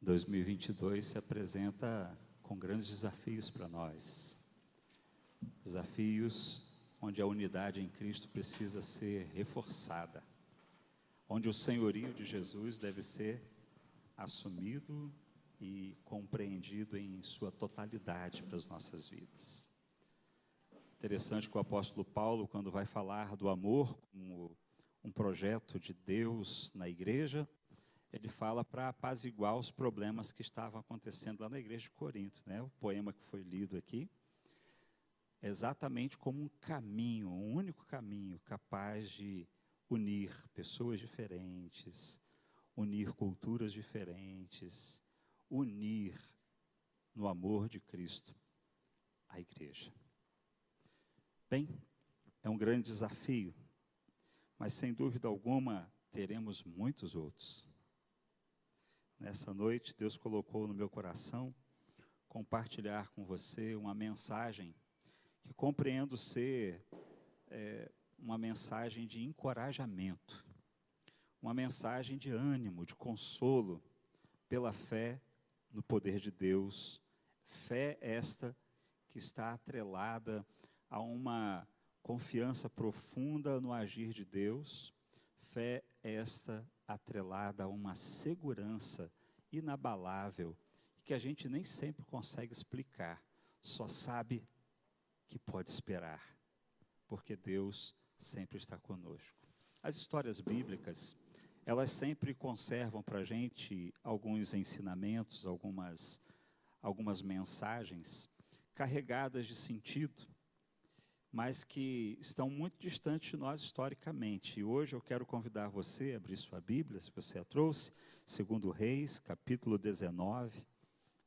2022 se apresenta com grandes desafios para nós. Desafios onde a unidade em Cristo precisa ser reforçada, onde o senhorio de Jesus deve ser assumido e compreendido em sua totalidade para as nossas vidas. Interessante que o apóstolo Paulo, quando vai falar do amor como um projeto de Deus na igreja, ele fala para apaziguar os problemas que estavam acontecendo lá na igreja de Corinto, né? O poema que foi lido aqui, exatamente como um caminho, um único caminho capaz de unir pessoas diferentes, unir culturas diferentes, unir no amor de Cristo a igreja. Bem, é um grande desafio, mas sem dúvida alguma teremos muitos outros. Nessa noite, Deus colocou no meu coração compartilhar com você uma mensagem que compreendo ser uma mensagem de encorajamento, uma mensagem de ânimo, de consolo, pela fé no poder de Deus, fé esta que está atrelada a uma confiança profunda no agir de Deus, fé esta atrelada a uma segurança inabalável, que a gente nem sempre consegue explicar, só sabe que pode esperar, porque Deus sempre está conosco. As histórias bíblicas, elas sempre conservam para a gente alguns ensinamentos, algumas mensagens carregadas de sentido, mas que estão muito distantes de nós historicamente. E hoje eu quero convidar você a abrir sua Bíblia, se você a trouxe, 2 Reis, capítulo 19,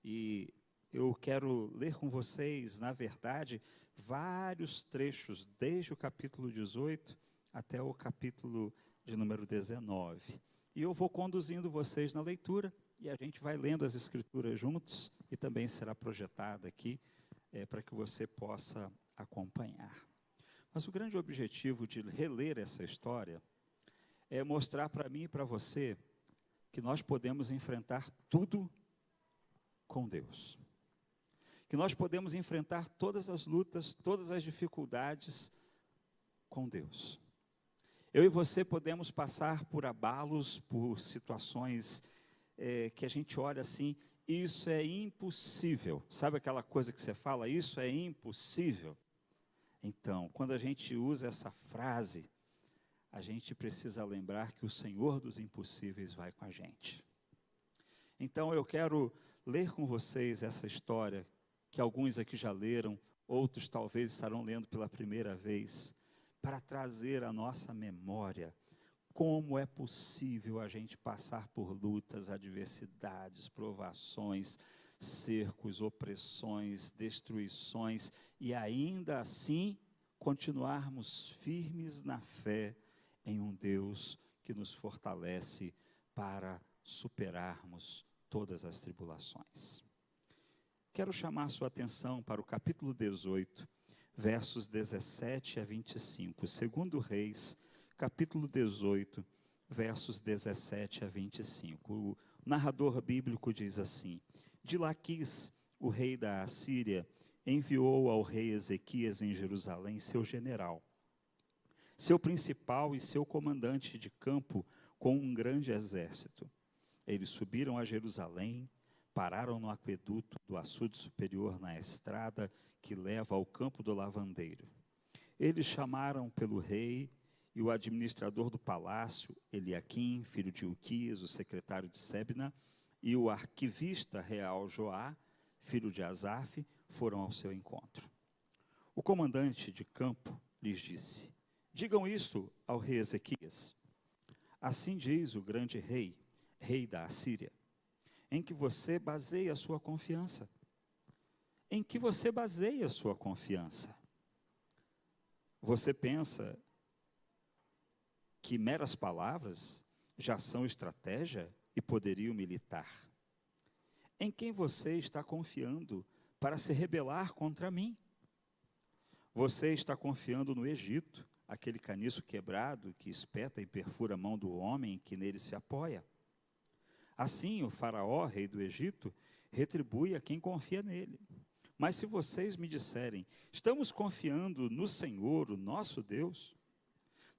e eu quero ler com vocês, na verdade, vários trechos, desde o capítulo 18 até o capítulo de número 19. E eu vou conduzindo vocês na leitura, e a gente vai lendo as Escrituras juntos, e também será projetada aqui, para que você possa acompanhar. Mas o grande objetivo de reler essa história é mostrar para mim e para você que nós podemos enfrentar tudo com Deus. Que nós podemos enfrentar todas as lutas, todas as dificuldades com Deus. Eu e você podemos passar por abalos, por situações que a gente olha assim, isso é impossível. Sabe aquela coisa que você fala, isso é impossível? Então, quando a gente usa essa frase, a gente precisa lembrar que o Senhor dos impossíveis vai com a gente. Então, eu quero ler com vocês essa história, que alguns aqui já leram, outros talvez estarão lendo pela primeira vez, para trazer à nossa memória como é possível a gente passar por lutas, adversidades, provações, cercos, opressões, destruições, e ainda assim continuarmos firmes na fé em um Deus que nos fortalece para superarmos todas as tribulações. Quero chamar sua atenção para o capítulo 18, versos 17 a 25, 2 Reis, capítulo 18, versos 17 a 25. O narrador bíblico diz assim: de Laquis, o rei da Assíria, enviou ao rei Ezequias em Jerusalém seu general, seu principal e seu comandante de campo com um grande exército. Eles subiram a Jerusalém, pararam no aqueduto do açude superior na estrada que leva ao campo do lavandeiro. Eles chamaram pelo rei e o administrador do palácio, Eliaquim, filho de Uquias, o secretário de Sebna, e o arquivista real Joá, filho de Asaf, foram ao seu encontro. O comandante de campo lhes disse: digam isto ao rei Ezequias. Assim diz o grande rei, rei da Assíria, em que você baseia a sua confiança. Em que você baseia a sua confiança? Você pensa que meras palavras já são estratégia e poderio militar? Em quem você está confiando para se rebelar contra mim? Você está confiando no Egito, aquele caniço quebrado que espeta e perfura a mão do homem que nele se apoia? Assim, o faraó, rei do Egito, retribui a quem confia nele. Mas se vocês me disserem, estamos confiando no Senhor, o nosso Deus,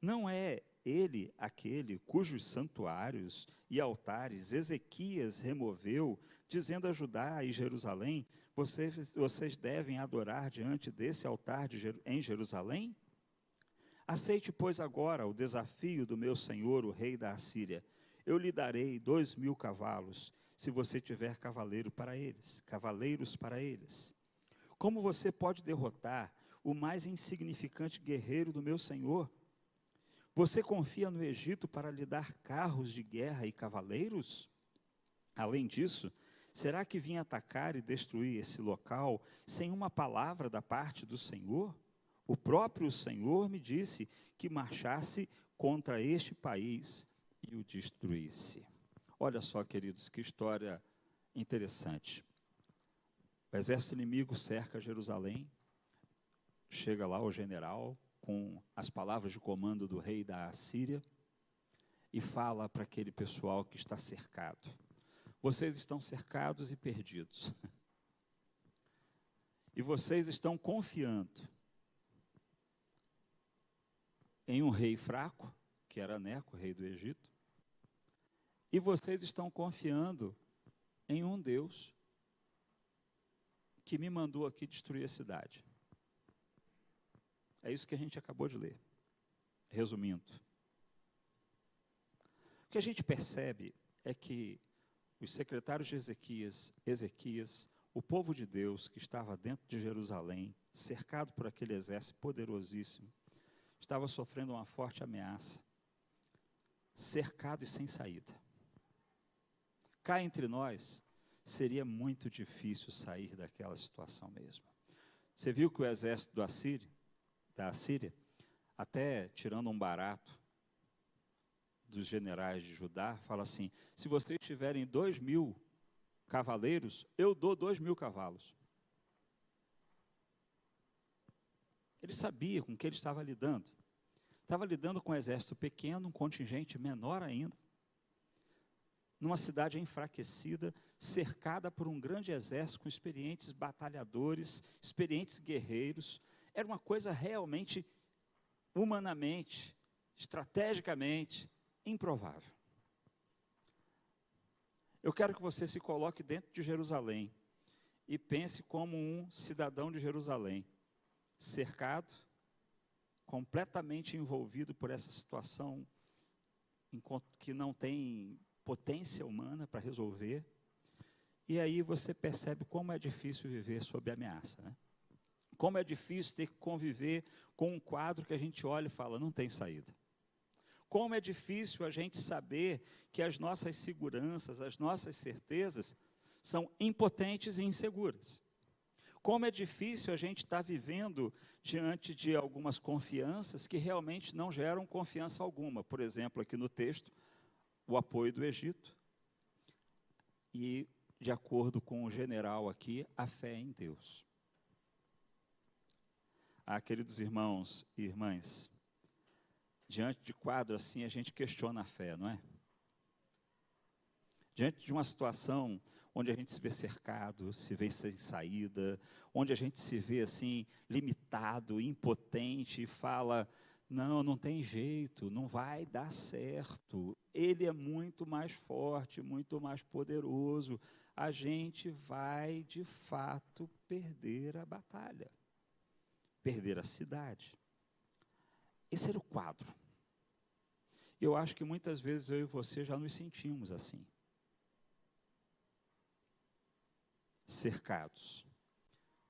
não é ele aquele cujos santuários e altares Ezequias removeu, dizendo a Judá e Jerusalém, vocês devem adorar diante desse altar em Jerusalém? Aceite, pois, agora o desafio do meu senhor, o rei da Assíria. Eu lhe darei 2.000 cavalos, se você tiver cavaleiros para eles. Como você pode derrotar o mais insignificante guerreiro do meu senhor? Você confia no Egito para lhe dar carros de guerra e cavaleiros? Além disso, será que vim atacar e destruir esse local sem uma palavra da parte do Senhor? O próprio Senhor me disse que marchasse contra este país e o destruísse. Olha só, queridos, que história interessante. O exército inimigo cerca Jerusalém, chega lá o general com as palavras de comando do rei da Assíria e fala para aquele pessoal que está cercado: vocês estão cercados e perdidos. E vocês estão confiando em um rei fraco, que era Neco, rei do Egito, e vocês estão confiando em um Deus que me mandou aqui destruir a cidade. É isso que a gente acabou de ler. Resumindo, o que a gente percebe é que os secretários de Ezequias, o povo de Deus que estava dentro de Jerusalém, cercado por aquele exército poderosíssimo, estava sofrendo uma forte ameaça, cercado e sem saída. Cá entre nós, seria muito difícil sair daquela situação mesmo. Você viu que o exército da Assíria, até tirando um barato dos generais de Judá, fala assim: se vocês tiverem 2.000 cavaleiros, eu dou 2.000 cavalos. Ele sabia com o que ele estava lidando. Estava lidando com um exército pequeno, um contingente menor ainda, numa cidade enfraquecida, cercada por um grande exército com experientes batalhadores, experientes guerreiros. Era uma coisa realmente, humanamente, estrategicamente, improvável. Eu quero que você se coloque dentro de Jerusalém e pense como um cidadão de Jerusalém, cercado, completamente envolvido por essa situação que não tem potência humana para resolver. E aí você percebe como é difícil viver sob ameaça, né? Como é difícil ter que conviver com um quadro que a gente olha e fala, não tem saída. Como é difícil a gente saber que as nossas seguranças, as nossas certezas são impotentes e inseguras. Como é difícil a gente estar vivendo diante de algumas confianças que realmente não geram confiança alguma. Por exemplo, aqui no texto, o apoio do Egito. E, de acordo com o general aqui, a fé em Deus. Queridos irmãos e irmãs, diante de quadro assim, a gente questiona a fé, não é? Diante de uma situação onde a gente se vê cercado, se vê sem saída, onde a gente se vê assim, limitado, impotente, e fala, não tem jeito, não vai dar certo, ele é muito mais forte, muito mais poderoso, a gente vai, de fato, perder a batalha, perder a cidade. Esse era o quadro. Eu acho que muitas vezes eu e você já nos sentimos assim. Cercados,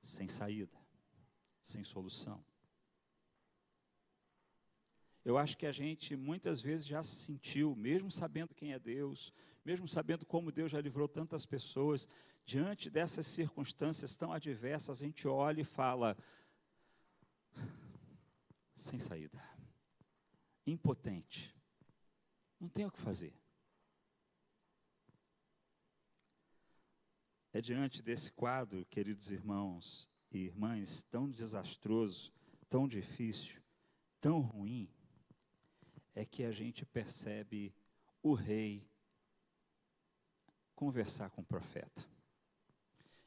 sem saída, sem solução. Eu acho que a gente muitas vezes já se sentiu, mesmo sabendo quem é Deus, mesmo sabendo como Deus já livrou tantas pessoas, diante dessas circunstâncias tão adversas, a gente olha e fala, sem saída, impotente, não tem o que fazer. É diante desse quadro, queridos irmãos e irmãs, tão desastroso, tão difícil, tão ruim, é que a gente percebe o rei conversar com o profeta.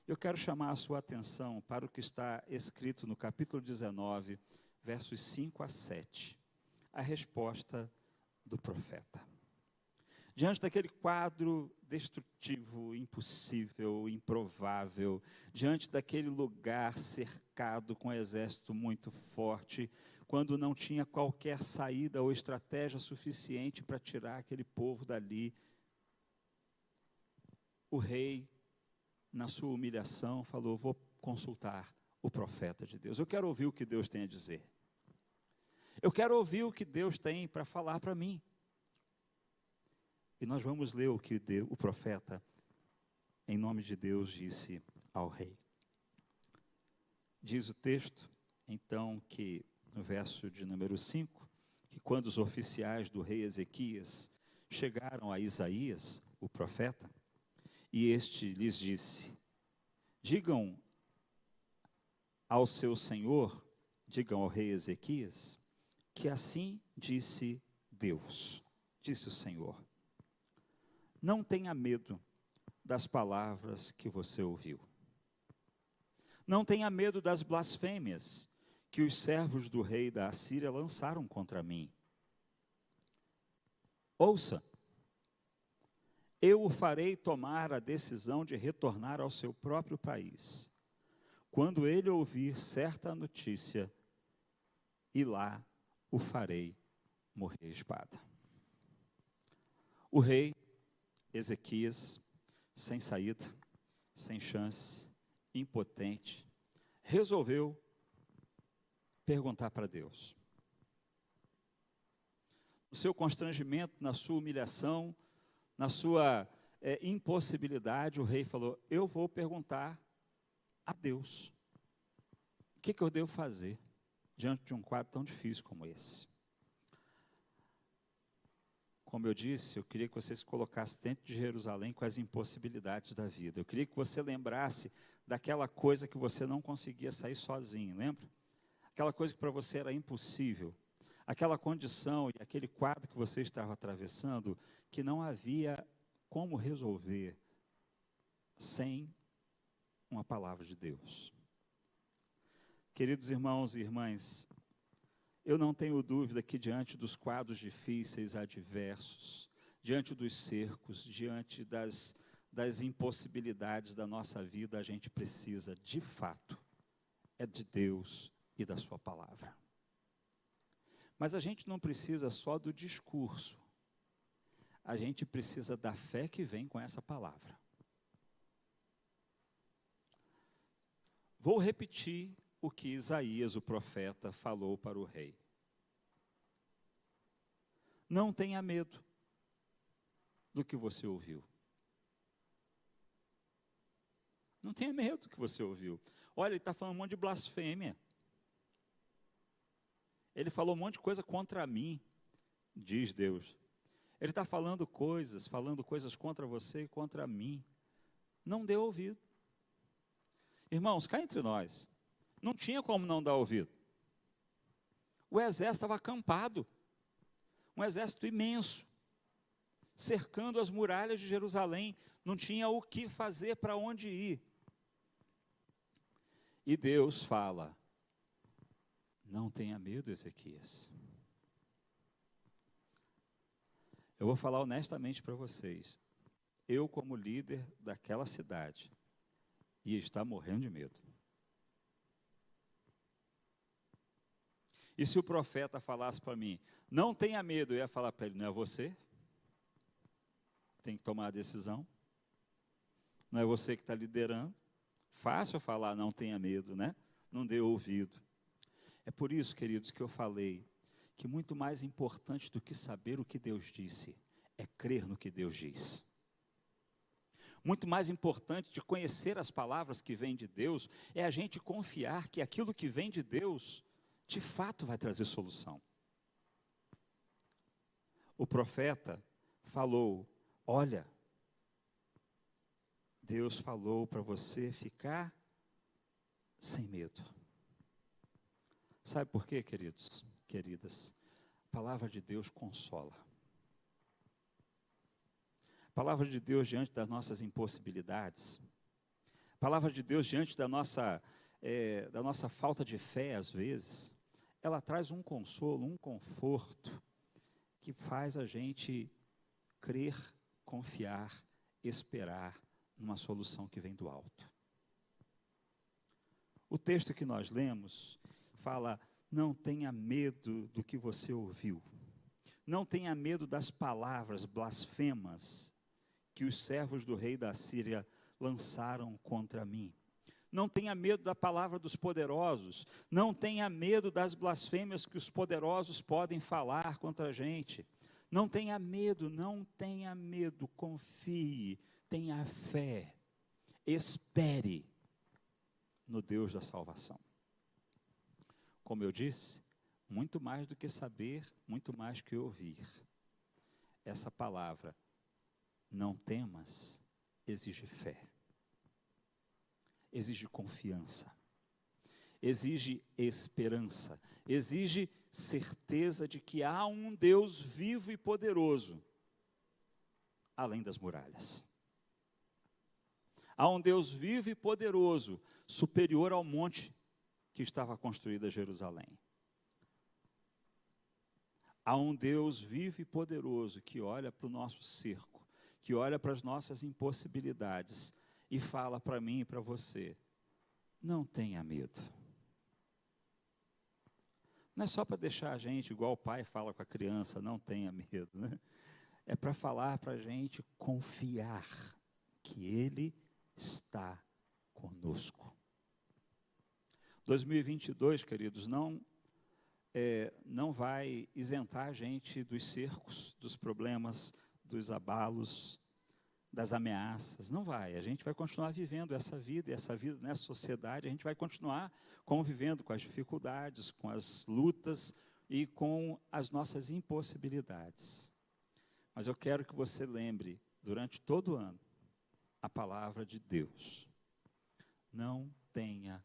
Eu quero chamar a sua atenção para o que está escrito no capítulo 19, versos 5 a 7. A resposta do profeta. Diante daquele quadro destrutivo, impossível, improvável, diante daquele lugar cercado com um exército muito forte, quando não tinha qualquer saída ou estratégia suficiente para tirar aquele povo dali, o rei, na sua humilhação, falou: vou consultar o profeta de Deus. Eu quero ouvir o que Deus tem a dizer. Eu quero ouvir o que Deus tem para falar para mim. E nós vamos ler o que o profeta, em nome de Deus, disse ao rei. Diz o texto, então, que no verso de número 5, que quando os oficiais do rei Ezequias chegaram a Isaías, o profeta, e este lhes disse: digam ao seu senhor, digam ao rei Ezequias, que assim disse Deus, disse o Senhor: não tenha medo das palavras que você ouviu. Não tenha medo das blasfêmias que os servos do rei da Assíria lançaram contra mim. Ouça, eu o farei tomar a decisão de retornar ao seu próprio país, quando ele ouvir certa notícia, e lá o farei morrer à espada. O rei Ezequias, sem saída, sem chance, impotente, resolveu perguntar para Deus. No seu constrangimento, na sua humilhação, na sua impossibilidade, o rei falou: eu vou perguntar a Deus. O que eu devo fazer diante de um quadro tão difícil como esse? Como eu disse, eu queria que você se colocasse dentro de Jerusalém com as impossibilidades da vida. Eu queria que você lembrasse daquela coisa que você não conseguia sair sozinho, lembra? Aquela coisa que para você era impossível. Aquela condição e aquele quadro que você estava atravessando, que não havia como resolver sem uma palavra de Deus. Queridos irmãos e irmãs, eu não tenho dúvida que diante dos quadros difíceis, adversos, diante dos cercos, diante das impossibilidades da nossa vida, a gente precisa, de fato, de Deus e da sua palavra. Mas a gente não precisa só do discurso, a gente precisa da fé que vem com essa palavra. Vou repetir o que Isaías, o profeta, falou para o rei. Não tenha medo do que você ouviu. Não tenha medo do que você ouviu. Olha, ele está falando um monte de blasfêmia. Ele falou um monte de coisa contra mim, diz Deus. Ele está falando coisas contra você e contra mim. Não dê ouvido. Irmãos, cá entre nós, não tinha como não dar ouvido. O exército estava acampado, um exército imenso, cercando as muralhas de Jerusalém, não tinha o que fazer, para onde ir. E Deus fala: não tenha medo, Ezequias. Eu vou falar honestamente para vocês, eu como líder daquela cidade, ia estar morrendo de medo. E se o profeta falasse para mim: não tenha medo, eu ia falar para ele: não é você? Tem que tomar a decisão. Não é você que está liderando. Fácil falar: não tenha medo, né? Não dê ouvido. É por isso, queridos, que eu falei que muito mais importante do que saber o que Deus disse, é crer no que Deus diz. Muito mais importante de conhecer as palavras que vêm de Deus, é a gente confiar que aquilo que vem de Deus, de fato vai trazer solução. O profeta falou: olha, Deus falou para você ficar sem medo. Sabe por quê, queridos, queridas? A palavra de Deus consola. Palavra de Deus diante das nossas impossibilidades. Palavra de Deus diante da nossa falta de fé, às vezes. Ela traz um consolo, um conforto, que faz a gente crer, confiar, esperar numa solução que vem do alto. O texto que nós lemos fala: não tenha medo do que você ouviu. Não tenha medo das palavras blasfemas que os servos do rei da Síria lançaram contra mim. Não tenha medo da palavra dos poderosos. Não tenha medo das blasfêmias que os poderosos podem falar contra a gente. Não tenha medo, não tenha medo. Confie, tenha fé. Espere no Deus da salvação. Como eu disse, muito mais do que saber, muito mais que ouvir. Essa palavra, não temas, exige fé. Exige confiança, exige esperança, exige certeza de que há um Deus vivo e poderoso, além das muralhas. Há um Deus vivo e poderoso, superior ao monte que estava construído a Jerusalém. Há um Deus vivo e poderoso que olha para o nosso cerco, que olha para as nossas impossibilidades, e fala para mim e para você: não tenha medo. Não é só para deixar a gente, igual o pai fala com a criança, não tenha medo, né? É para falar para a gente confiar que Ele está conosco. 2022, queridos, não vai isentar a gente dos cercos, dos problemas, dos abalos, das ameaças, não vai. A gente vai continuar vivendo essa vida, e essa vida nessa sociedade, a gente vai continuar convivendo com as dificuldades, com as lutas e com as nossas impossibilidades. Mas eu quero que você lembre, durante todo o ano, a palavra de Deus. Não tenha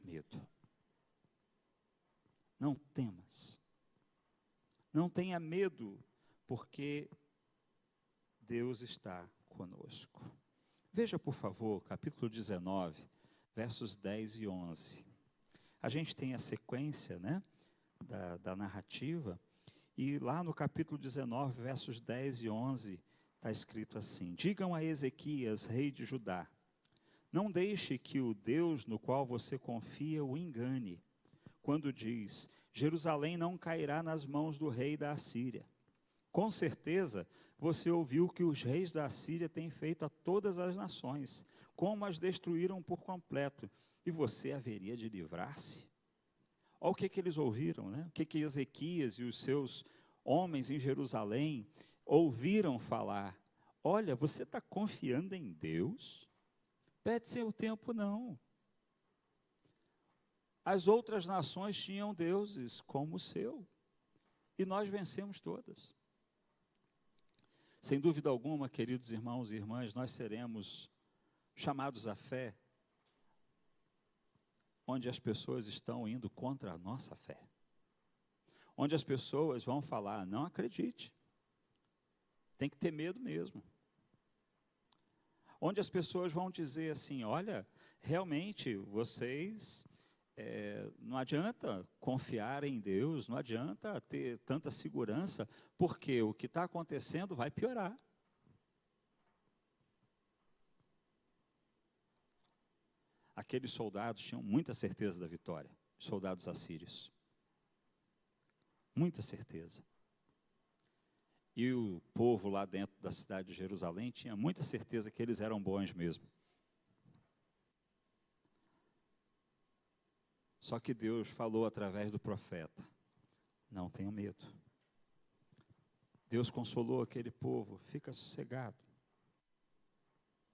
medo. Não temas. Não tenha medo, porque Deus está conosco. Veja, por favor, capítulo 19, versos 10 e 11. A gente tem a sequência, né, da narrativa, e lá no capítulo 19, versos 10 e 11, está escrito assim: digam a Ezequias, rei de Judá, não deixe que o Deus no qual você confia o engane, quando diz: Jerusalém não cairá nas mãos do rei da Assíria. Com certeza, você ouviu que os reis da Assíria têm feito a todas as nações, como as destruíram por completo, e você haveria de livrar-se? Olha o que eles ouviram, né? O que Ezequias e os seus homens em Jerusalém ouviram falar. Olha, você está confiando em Deus? Perde seu tempo, não. As outras nações tinham deuses como o seu, e nós vencemos todas. Sem dúvida alguma, queridos irmãos e irmãs, nós seremos chamados à fé, onde as pessoas estão indo contra a nossa fé. Onde as pessoas vão falar: não acredite, tem que ter medo mesmo. Onde as pessoas vão dizer assim: olha, realmente vocês, não adianta confiar em Deus, não adianta ter tanta segurança, porque o que está acontecendo vai piorar. Aqueles soldados tinham muita certeza da vitória, os soldados assírios. Muita certeza. E o povo lá dentro da cidade de Jerusalém tinha muita certeza que eles eram bons mesmo. Só que Deus falou através do profeta: não tenham medo. Deus consolou aquele povo: fica sossegado.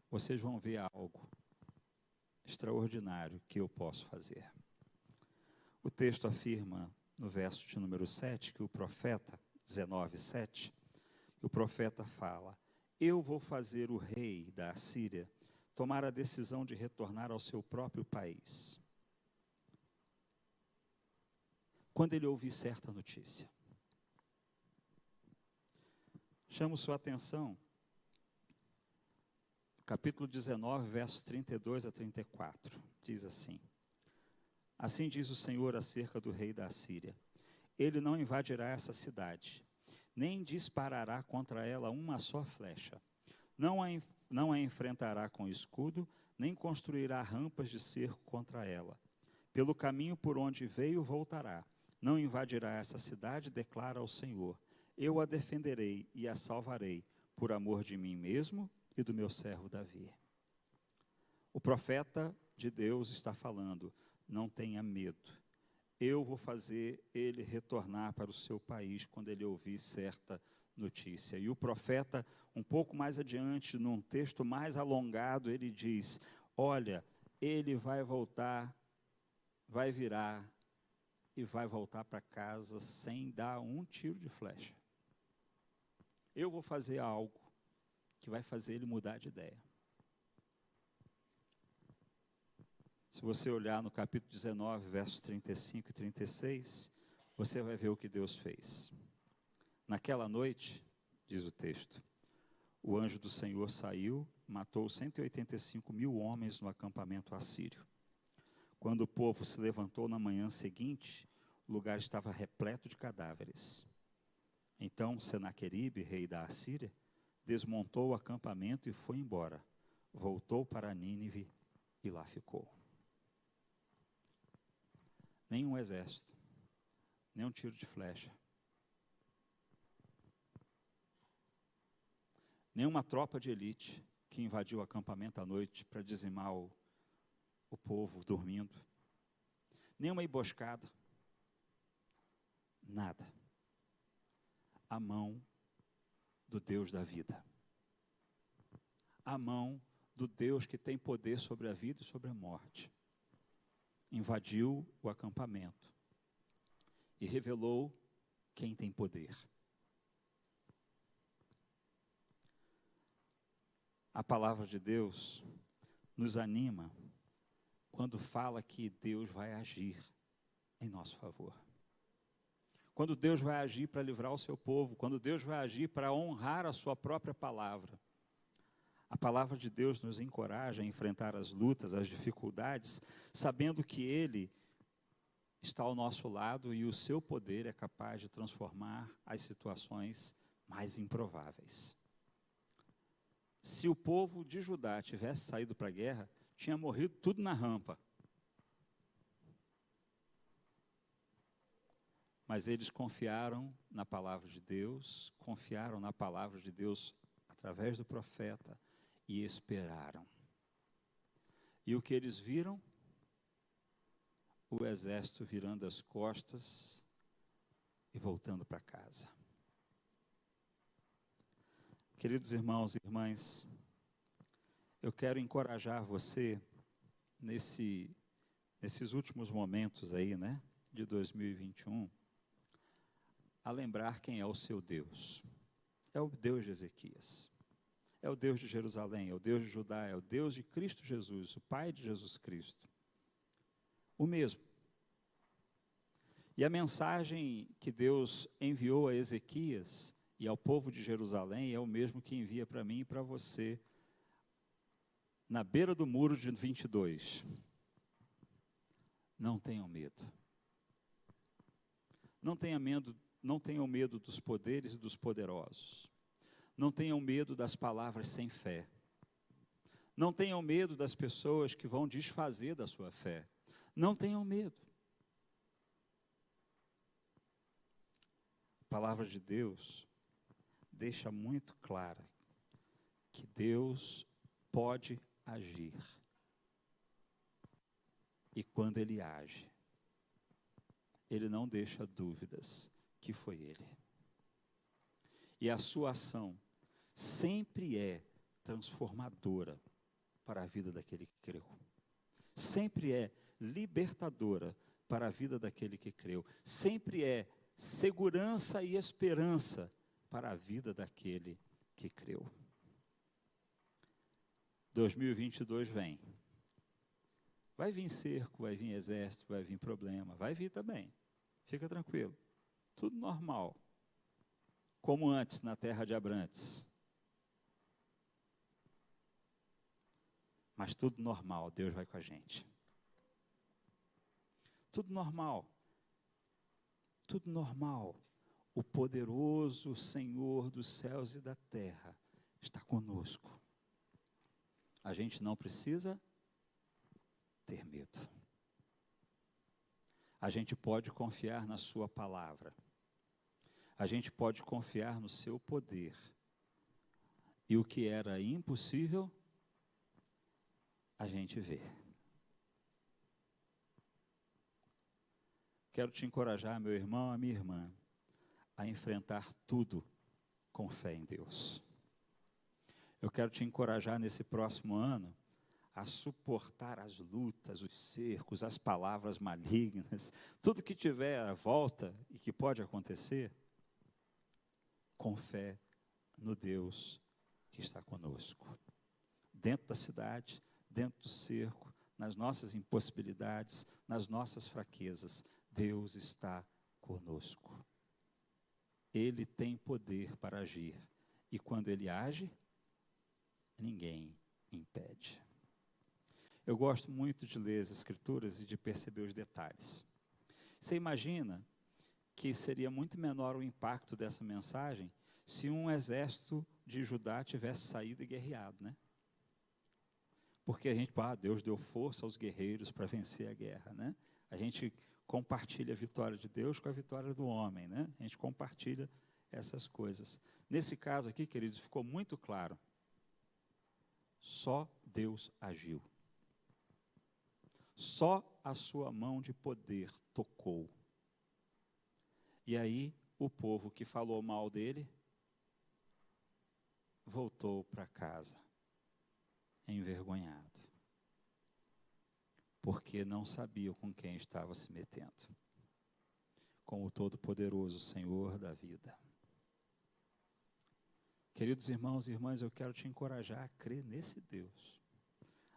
Vocês vão ver algo extraordinário que eu posso fazer. O texto afirma, no verso de número 7, que o profeta, 19:7, o profeta fala: eu vou fazer o rei da Assíria tomar a decisão de retornar ao seu próprio país, quando ele ouvir certa notícia. Chamo sua atenção capítulo 19, versos 32 a 34, diz assim: Assim diz o Senhor acerca do rei da Assíria: Ele não invadirá essa cidade, nem disparará contra ela uma só flecha. Não a enfrentará com escudo, nem construirá rampas de cerco contra ela. Pelo caminho por onde veio, voltará. Não invadirá essa cidade, declara o Senhor. Eu a defenderei e a salvarei, por amor de mim mesmo e do meu servo Davi. O profeta de Deus está falando: não tenha medo. Eu vou fazer ele retornar para o seu país quando ele ouvir certa notícia. E o profeta, um pouco mais adiante, num texto mais alongado, ele diz: olha, ele vai voltar, vai virar e vai voltar para casa sem dar um tiro de flecha. Eu vou fazer algo que vai fazer ele mudar de ideia. Se você olhar no capítulo 19, versos 35 e 36, você vai ver o que Deus fez. Naquela noite, diz o texto, o anjo do Senhor saiu, matou 185.000 homens no acampamento assírio. Quando o povo se levantou na manhã seguinte, o lugar estava repleto de cadáveres. Então Senaqueribe, rei da Assíria, desmontou o acampamento e foi embora. Voltou para Nínive e lá ficou. Nenhum exército, nenhum tiro de flecha, nenhuma tropa de elite que invadiu o acampamento à noite para dizimar o povo dormindo, nenhuma emboscada, nada. A mão do Deus da vida. A mão do Deus que tem poder sobre a vida e sobre a morte. Invadiu o acampamento e revelou quem tem poder. A palavra de Deus nos anima quando fala que Deus vai agir em nosso favor. Quando Deus vai agir para livrar o seu povo, quando Deus vai agir para honrar a sua própria palavra. A palavra de Deus nos encoraja a enfrentar as lutas, as dificuldades, sabendo que Ele está ao nosso lado e o seu poder é capaz de transformar as situações mais improváveis. Se o povo de Judá tivesse saído para a guerra, tinha morrido tudo na rampa. Mas eles confiaram na palavra de Deus, confiaram na palavra de Deus através do profeta e esperaram. E o que eles viram? O exército virando as costas e voltando para casa. Queridos irmãos e irmãs, eu quero encorajar você nesses últimos momentos aí, né, de 2021, a lembrar quem é o seu Deus. É o Deus de Ezequias. É o Deus de Jerusalém, é o Deus de Judá, é o Deus de Cristo Jesus, o Pai de Jesus Cristo. O mesmo. E a mensagem que Deus enviou a Ezequias e ao povo de Jerusalém é o mesmo que envia para mim e para você, na beira do muro de 22. Não tenham medo. Não tenham medo dos poderes e dos poderosos. Não tenham medo das palavras sem fé. Não tenham medo das pessoas que vão desfazer da sua fé. Não tenham medo. A palavra de Deus deixa muito clara que Deus pode agir. E quando Ele age, Ele não deixa dúvidas que foi Ele. E a sua ação sempre é transformadora para a vida daquele que creu. Sempre é libertadora para a vida daquele que creu. Sempre é segurança e esperança para a vida daquele que creu. 2022 vem. Vai vir cerco, vai vir exército, vai vir problema, vai vir também. Fica tranquilo. Tudo normal. Como antes na terra de Abrantes. Mas tudo normal, Deus vai com a gente. Tudo normal. Tudo normal. O poderoso Senhor dos céus e da terra está conosco. A gente não precisa ter medo. A gente pode confiar na sua palavra. A gente pode confiar no seu poder. E o que era impossível, a gente vê. Quero te encorajar, meu irmão, a minha irmã, a enfrentar tudo com fé em Deus. Eu quero te encorajar nesse próximo ano a suportar as lutas, os cercos, as palavras malignas, tudo que tiver à volta e que pode acontecer, com fé no Deus que está conosco. Dentro da cidade, dentro do cerco, nas nossas impossibilidades, nas nossas fraquezas, Deus está conosco. Ele tem poder para agir. E quando Ele age, ninguém impede. Eu gosto muito de ler as Escrituras e de perceber os detalhes. Você imagina que seria muito menor o impacto dessa mensagem se um exército de Judá tivesse saído e guerreado, né? Porque a gente, Deus deu força aos guerreiros para vencer a guerra, né? A gente compartilha a vitória de Deus com a vitória do homem, né? A gente compartilha essas coisas. Nesse caso aqui, queridos, ficou muito claro. Só Deus agiu. Só a sua mão de poder tocou. E aí, o povo que falou mal dele, voltou para casa, envergonhado. Porque não sabia com quem estava se metendo. Com o Todo-Poderoso Senhor da vida. Queridos irmãos e irmãs, eu quero te encorajar a crer nesse Deus.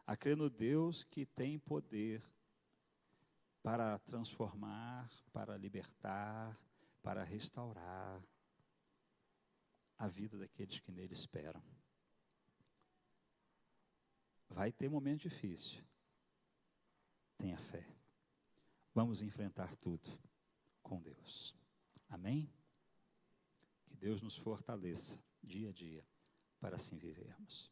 A crer no Deus que tem poder para transformar, para libertar, para restaurar a vida daqueles que nele esperam. Vai ter momento difícil. Tenha fé. Vamos enfrentar tudo com Deus. Amém? Que Deus nos fortaleça dia a dia para assim vivermos.